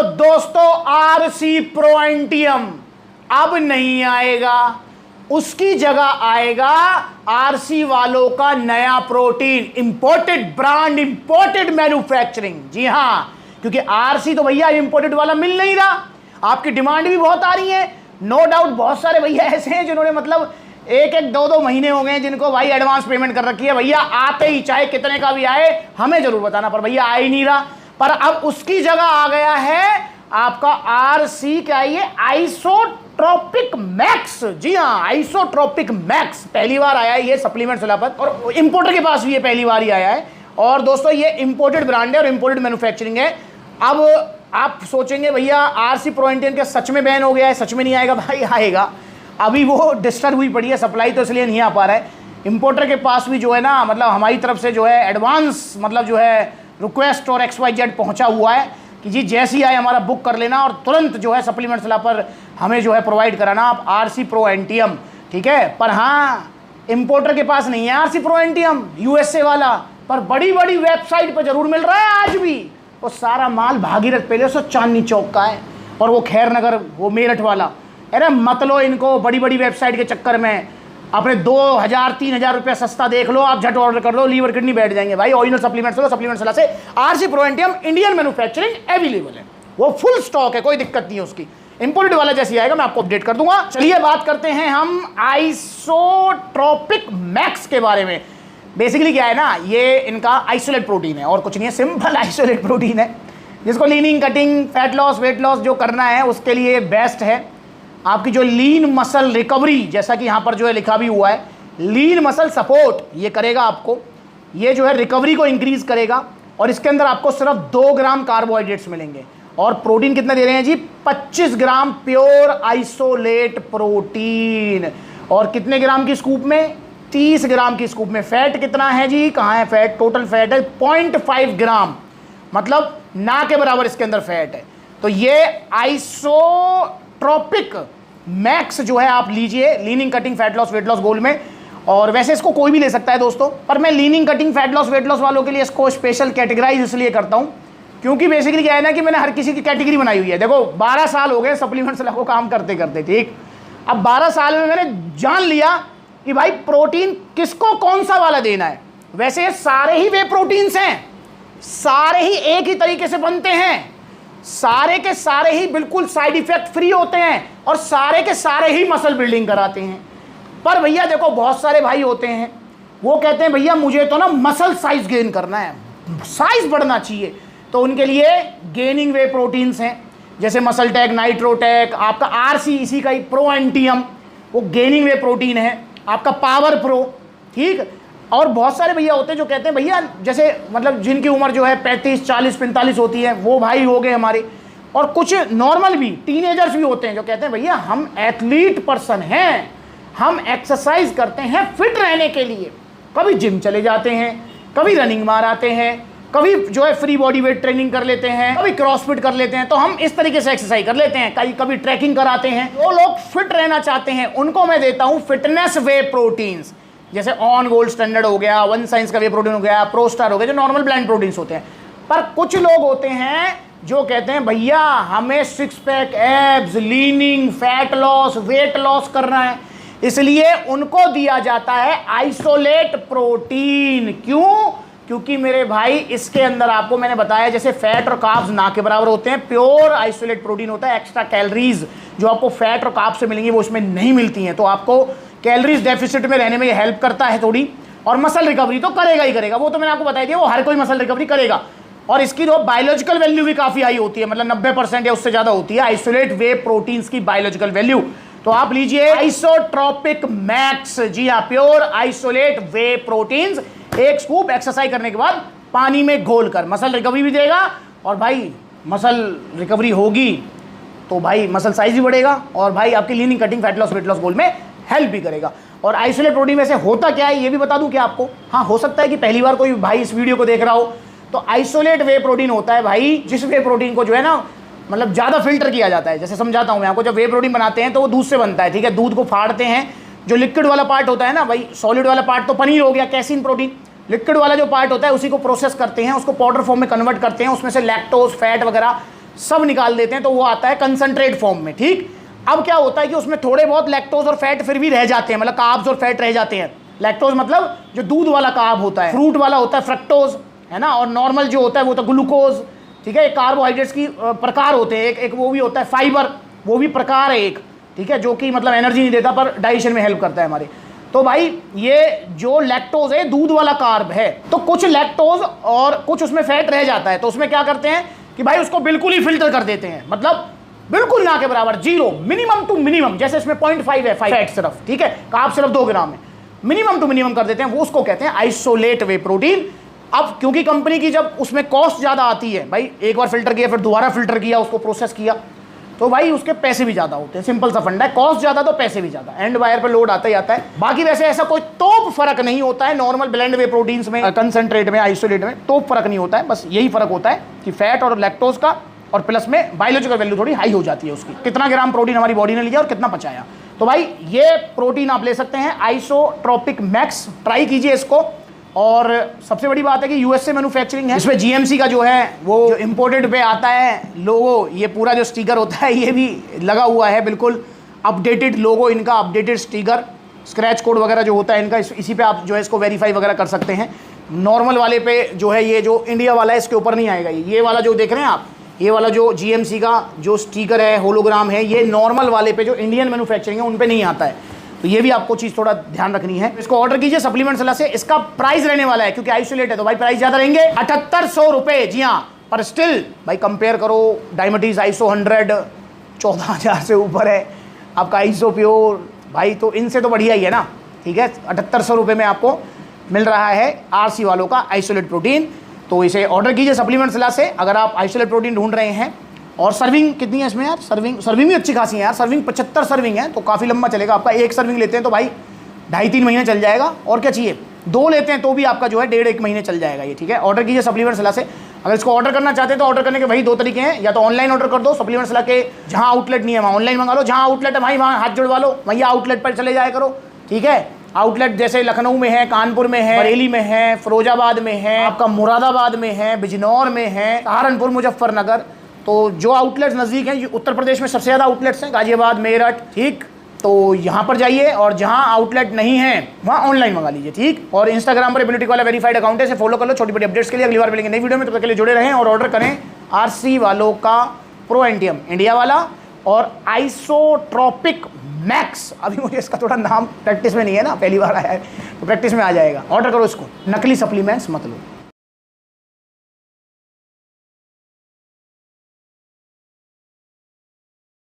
तो दोस्तों आरसी प्रोएंटियम अब नहीं आएगा, उसकी जगह आएगा आरसी वालों का नया protein, imported brand, imported manufacturing. जी हां, क्योंकि आरसी तो भैया इंपोर्टेड वाला मिल नहीं रहा, आपकी डिमांड भी बहुत आ रही है। नो डाउट बहुत सारे भैया ऐसे हैं जिन्होंने मतलब एक एक दो महीने हो गए जिनको भाई एडवांस पेमेंट कर रखी है, भैया आते ही चाहे कितने का भी आए हमें जरूर बताना, पर भैया आ ही नहीं रहा। पर अब उसकी जगह आ गया है आपका आरसी, क्या ये आइसोट्रोपिक मैक्स। जी हाँ, आइसोट्रोपिक मैक्स पहली बार आया है ये सप्लीमेंट सुलापत, और इंपोर्टर के पास भी ये पहली बार ही आया है। और दोस्तों ये इंपोर्टेड ब्रांड है और इंपोर्टेड मैन्युफैक्चरिंग है। अब आप सोचेंगे भैया आरसी प्रोएंटियम के सच में बैन हो गया है, सच में नहीं आएगा? भाई आएगा, अभी वो डिस्टर्ब हुई पड़ी है, सप्लाई तो इसलिए नहीं आ पा रहा है। इंपोर्टर के पास भी जो है ना, मतलब हमारी तरफ से जो है एडवांस मतलब जो है रिक्वेस्ट और XYZ पहुंचा हुआ है कि जी जैसे ही आए हमारा बुक कर लेना और तुरंत जो है सप्लीमेंट सलाह पर हमें जो है प्रोवाइड कराना आप आरसी प्रोएंटियम, ठीक है। पर हाँ, इंपोर्टर के पास नहीं है आरसी प्रोएंटियम USA वाला, पर बड़ी बड़ी वेबसाइट पर जरूर मिल रहा है आज भी। वो सारा माल भागीरथ पैलेस और चांदनी चौक का है, और वो खैर नगर, वो मेरठ वाला। अरे मत लो इनको बड़ी बड़ी वेबसाइट के चक्कर में, अपने 2000-3000 रुपये सस्ता देख लो, आप झट ऑर्डर कर लो, लीवर किडनी बैठ जाएंगे। भाई ओरिजिनल सप्लीमेंट्स लो, सप्लीमेंट सलाह से आरसी प्रोएंटियम इंडियन मैन्युफैक्चरिंग अवेलेबल है, वो फुल स्टॉक है, कोई दिक्कत नहीं है उसकी। इंपोर्टेड वाला जैसे आएगा मैं आपको अपडेट कर दूंगा। चलिए बात करते हैं हम आइसोट्रोपिक मैक्स के बारे में। बेसिकली क्या है ना, ये इनका आइसोलेट प्रोटीन है और कुछ नहीं है, सिंपल आइसोलेट प्रोटीन है, जिसको leaning, cutting, fat loss, weight loss जो करना है उसके लिए बेस्ट है। आपकी जो लीन मसल रिकवरी, जैसा कि यहाँ पर जो है लिखा भी हुआ है, लीन मसल सपोर्ट ये करेगा आपको, ये जो है रिकवरी को इंक्रीज करेगा। और इसके अंदर आपको सिर्फ 2 ग्राम कार्बोहाइड्रेट्स मिलेंगे, और प्रोटीन कितना दे रहे हैं जी? 25 ग्राम प्योर आइसोलेट प्रोटीन। और कितने ग्राम की स्कूप में? 30 ग्राम की स्कूप में। फैट कितना है जी? कहाँ है फैट? टोटल फैट है 0.5 ग्राम, मतलब ना के बराबर इसके अंदर फैट है। तो ये आइसोट्रोपिक मैक्स जो है आप लीजिए, leaning, cutting, fat loss, weight loss goal में। और वैसे इसको कोई भी ले सकता है दोस्तों, पर मैं leaning, cutting, fat loss, weight loss वालों के लिए इसको स्पेशल कैटेगराइज इसलिए करता हूं क्योंकि बेसिकली क्या है ना कि मैंने हर किसी की कैटेगरी बनाई हुई है। देखो 12 साल हो गए सप्लीमेंट्स को काम करते करते, ठीक। अब 12 साल में मैंने जान लिया कि भाई प्रोटीन किसको कौन सा वाला देना है। वैसे सारे ही वे प्रोटीन्स हैं, सारे ही एक ही तरीके से बनते हैं, सारे के सारे ही बिल्कुल साइड इफेक्ट फ्री होते हैं, और सारे के सारे ही मसल बिल्डिंग कराते हैं। पर भैया देखो बहुत सारे भाई होते हैं वो कहते हैं भैया मुझे तो ना मसल साइज गेन करना है, साइज बढ़ना चाहिए, तो उनके लिए गेनिंग वे प्रोटीन्स हैं, जैसे मसल टेक, नाइट्रोटेक, आपका आरसी इसी का ही प्रोएंटियम, वो गेनिंग वे प्रोटीन है, आपका पावर प्रो, ठीक। और बहुत सारे भैया होते हैं जो कहते हैं भैया जैसे मतलब जिनकी उम्र जो है 35, 40, 45 होती है, वो भाई हो गए हमारे। और कुछ नॉर्मल भी टीनेजर्स भी होते हैं जो कहते हैं भैया हम एथलीट पर्सन हैं, हम एक्सरसाइज करते हैं फिट रहने के लिए, कभी जिम चले जाते हैं, कभी रनिंग मार आते हैं, कभी जो है फ्री बॉडी वेट ट्रेनिंग कर लेते हैं, कभी क्रॉसफिट कर लेते हैं, तो हम इस तरीके से एक्सरसाइज कर लेते हैं, कभी ट्रैकिंग कराते हैं। वो लोग फिट रहना चाहते हैं उनको मैं देता हूं फिटनेस वे प्रोटीन्स, जैसे ऑन गोल्ड स्टैंडर्ड हो गया, वन साइंस का वे प्रोटीन हो गया, प्रो स्टार हो गया, जो नॉर्मल ब्लैंड प्रोटीन्स होते हैं। पर कुछ लोग होते हैं जो कहते हैं भैया हमें 6 pack, abs, leaning, fat loss, weight loss करना है, इसलिए उनको दिया जाता है आइसोलेट प्रोटीन। क्यों? क्योंकि मेरे भाई इसके अंदर आपको मैंने बताया जैसे फैट और कार्ब्स ना के बराबर होते हैं, प्योर आइसोलेट प्रोटीन होता है। एक्स्ट्रा कैलोरीज जो आपको फैट और कार्ब से मिलेंगी वो इसमें नहीं मिलती हैं, तो आपको कैलोरीज डेफिसिट में रहने में ये हेल्प करता है थोड़ी। और मसल रिकवरी तो करेगा ही करेगा, वो तो मैंने आपको बताया दिया, वो हर कोई मसल रिकवरी करेगा। और इसकी जो बायोलॉजिकल वैल्यू भी काफी हाई होती है, मतलब 90% या उससे ज्यादा होती है आइसोलेट वे प्रोटीन्स की बायोलॉजिकल वैल्यू। तो आप लीजिए आइसोट्रोपिक मैक्स, जी हाँ, प्योर आइसोलेट वे प्रोटीन्स, एक स्कूप एक्सरसाइज करने के बाद पानी में घोलकर मसल रिकवरी भी देगा। और भाई मसल रिकवरी होगी तो भाई मसल साइज भी बढ़ेगा, और भाई आपकी leaning, cutting, fat loss, weight loss goal में हेल्प भी करेगा। और आइसोलेट प्रोटीन में से होता क्या है ये भी बता दूं क्या आपको? हाँ, हो सकता है कि पहली बार कोई भाई इस वीडियो को देख रहा हो, तो आइसोलेट वे प्रोटीन होता है भाई जिस वे प्रोटीन को जो है ना मतलब ज़्यादा फिल्टर किया जाता है। जैसे समझाता हूँ मैं आपको, जब वे प्रोटीन बनाते हैं तो वो दूध से बनता है, ठीक है। दूध को फाड़ते हैं, जो लिक्विड वाला पार्ट होता है ना भाई, सॉलिड वाला पार्ट तो पनीर हो गया, कैसीन प्रोटीन, लिक्विड वाला जो पार्ट होता है उसी को प्रोसेस करते हैं, उसको पाउडर फॉर्म में कन्वर्ट करते हैं, उसमें से लैक्टोज, फैट वगैरह सब निकाल देते हैं तो वो आता है कंसंट्रेट फॉर्म में। ठीक, अब क्या होता है कि उसमें थोड़े बहुत लैक्टोज और फैट फिर भी रह जाते हैं, मतलब कार्ब्स और फैट रह जाते हैं। लैक्टोज मतलब जो दूध वाला कार्ब होता है, फ्रूट वाला होता है फ्रक्टोज, है ना, और नॉर्मल जो होता है वो तो ग्लूकोज। ठीक है, कार्बोहाइड्रेट्स की प्रकार होते हैं, एक वो भी होता है फाइबर, वो भी प्रकार है एक, ठीक है, जो कि मतलब एनर्जी नहीं देता पर डाइजेशन में हेल्प करता है हमारे। तो भाई ये जो लैक्टोज है दूध वाला कार्ब है, तो कुछ लैक्टोज और कुछ उसमें फैट रह जाता है, तो उसमें क्या करते हैं कि भाई उसको बिल्कुल ही फिल्टर कर देते हैं, मतलब बिल्कुल ना के बराबर, जीरो, मिनिमम टू मिनिमम। जैसे इसमें 0.5 है फैट सिर्फ, ठीक है, कार्ब सिर्फ 2 ग्राम है, मिनिमम टू मिनिमम कर देते हैं, वो उसको कहते हैं आइसोलेट वे प्रोटीन। अब क्योंकि कंपनी की जब उसमें कॉस्ट ज़्यादा आती है, भाई एक बार फिल्टर किया फिर दोबारा फिल्टर किया, उसको प्रोसेस किया, तो भाई उसके पैसे भी ज़्यादा होते हैं। सिंपल सा फंडा है, कॉस्ट ज़्यादा तो पैसे भी ज़्यादा, एंड बायर पे लोड आता ही आता है। बाकी वैसे ऐसा कोई तोप फर्क नहीं होता है नॉर्मल ब्लेंड वे प्रोटीन्स में, कंसंट्रेट में, आइसोलेट में तोप फर्क नहीं होता है, बस यही फर्क होता है कि फैट और लैक्टोज का, और प्लस में बायोलॉजिकल वैल्यू थोड़ी हाई हो जाती है उसकी, कितना ग्राम प्रोटीन हमारी बॉडी ने लिया और कितना पचाया। तो भाई ये प्रोटीन आप ले सकते हैं आइसोट्रोपिक मैक्स, ट्राई कीजिए इसको। और सबसे बड़ी बात है कि यूएस से मैन्युफैक्चरिंग है, इसमें जीएमसी का जो है वो जो इम्पोर्टेड पे आता है लोगो, ये पूरा जो स्टिकर होता है ये भी लगा हुआ है, बिल्कुल अपडेटेड लोगो इनका, अपडेटेड स्टिकर, स्क्रैच कोड वगैरह जो होता है इनका, इसी पे आप जो है इसको वेरीफाई वगैरह कर सकते हैं। नॉर्मल वाले पे जो है ये जो इंडिया वाला है इसके ऊपर नहीं आएगा, ये वाला जो देख रहे हैं आप, ये वाला जो जीएमसी का जो स्टिकर है, होलोग्राम है, ये नॉर्मल वाले पे जो इंडियन मैन्युफैक्चरिंग है उन पे नहीं आता है, तो ये भी आपको चीज़ थोड़ा ध्यान रखनी है। इसको ऑर्डर कीजिए सप्लीमेंट सलाह से। इसका प्राइस रहने वाला है क्योंकि आइसोलेट है तो भाई प्राइस ज़्यादा रहेंगे, 7800 रुपये, जी हाँ, पर स्टिल भाई कंपेयर करो डायमंडीज आइसो 100 14,000 से ऊपर है, आपका आइसो प्योर भाई, तो इनसे तो बढ़िया ही है ना। ठीक है, 7800 रुपये में आपको मिल रहा है आरसी वालों का आइसोलेट प्रोटीन, तो इसे ऑर्डर कीजिए सप्लीमेंट सलाह से अगर आप आइसोलेट प्रोटीन ढूंढ रहे हैं। और सर्विंग कितनी है इसमें यार, सर्विंग भी अच्छी खासी है यार, सर्विंग 75 सर्विंग है, तो काफ़ी लंबा चलेगा आपका। एक सर्विंग लेते हैं तो भाई 2.5-3 महीने चल जाएगा, और क्या चाहिए, 2 लेते हैं तो भी आपका जो है 1.5-1 महीने चल जाएगा ये। ठीक है, ऑर्डर कीजिए सप्लीमेंट सलाह से। अगर इसको ऑर्डर करना चाहते हैं तो ऑर्डर करने के वही 2 तरीके हैं, या तो ऑनलाइन ऑर्डर कर दो, सप्लीमेंट सलाह के जहाँ आउटलेट नहीं है वहाँ ऑनलाइन मंगा लो, जहाँ आउटलेट है भाई वहाँ हाथ जुड़वा लो, वहीं आउटलेट पर चले जाया करो। ठीक है, आउटलेट जैसे लखनऊ में है, कानपुर में है, बरेली में है, फिरोजाबाद में है, आपका मुरादाबाद में है, बिजनौर में है, सहारनपुर, मुजफ्फरनगर, तो जो आउटलेट्स नज़दीक हैं, उत्तर प्रदेश में सबसे ज़्यादा आउटलेट्स हैं, गाजियाबाद, मेरठ, ठीक, तो यहाँ पर जाइए, और जहाँ आउटलेट नहीं है वहाँ ऑनलाइन मंगा लीजिए। ठीक, और इंस्टाग्राम पर एबिलिटी वाला वेरीफाइड अकाउंट है, इसे फॉलो कर लो छोटी बड़ी अपडेट्स के लिए। अगली बार मिलेंगे नई वीडियो में, तो तब तक के लिए जुड़े रहें और ऑर्डर करें आरसी वालों का प्रो एंटियम इंडिया वाला और आइसोट्रोपिक मैक्स। अभी मुझे इसका थोड़ा नाम प्रैक्टिस में नहीं है ना, पहली बार आया है, तो प्रैक्टिस में आ जाएगा। ऑर्डर करो इसको, नकली सप्लीमेंट्स मत लो।